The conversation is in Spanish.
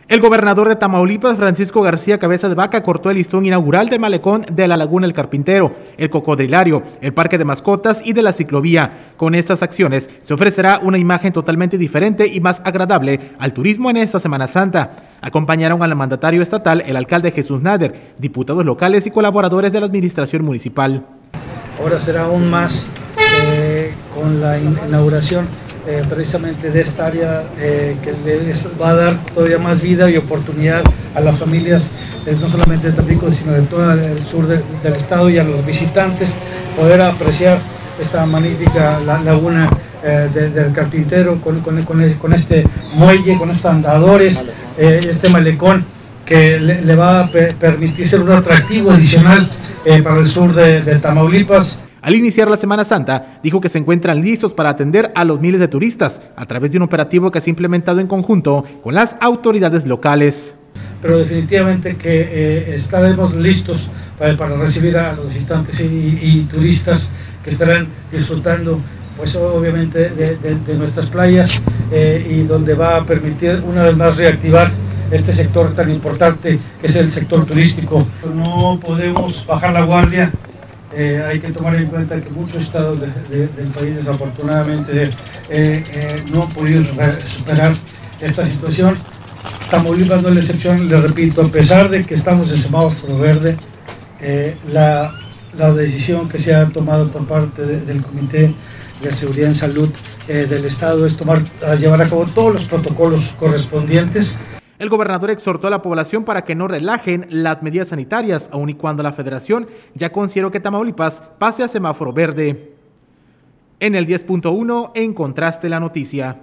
El gobernador de Tamaulipas, Francisco García Cabeza de Vaca, cortó el listón inaugural del malecón de la Laguna El Carpintero, el Cocodrilario, el Parque de Mascotas y de la ciclovía. Con estas acciones se ofrecerá una imagen totalmente diferente y más agradable al turismo en esta Semana Santa. Acompañaron al mandatario estatal el alcalde Jesús Nader, diputados locales y colaboradores de la administración municipal. Ahora será aún más con la inauguración precisamente de esta área que les va a dar todavía más vida y oportunidad a las familias, no solamente de Tampico, sino de todo el sur del estado, y a los visitantes poder apreciar esta magnífica laguna del Carpintero con este muelle, con estos andadores, este malecón que le va a permitir ser un atractivo adicional para el sur de Tamaulipas. Al iniciar la Semana Santa, dijo que se encuentran listos para atender a los miles de turistas a través de un operativo que se ha implementado en conjunto con las autoridades locales. Pero definitivamente que estaremos listos para recibir a los visitantes y turistas que estarán disfrutando, pues obviamente, de nuestras playas y donde va a permitir una vez más reactivar este sector tan importante que es el sector turístico. No podemos bajar la guardia. Hay que tomar en cuenta que muchos estados del país desafortunadamente no han podido superar esta situación. Tamaulipas no es la excepción, les repito, a pesar de que estamos en semáforo verde, la decisión que se ha tomado por parte del Comité de Seguridad en Salud del Estado es llevar a cabo todos los protocolos correspondientes. El gobernador exhortó a la población para que no relajen las medidas sanitarias, aun y cuando la Federación ya consideró que Tamaulipas pase a semáforo verde. En el 10.1, en Contraste la Noticia.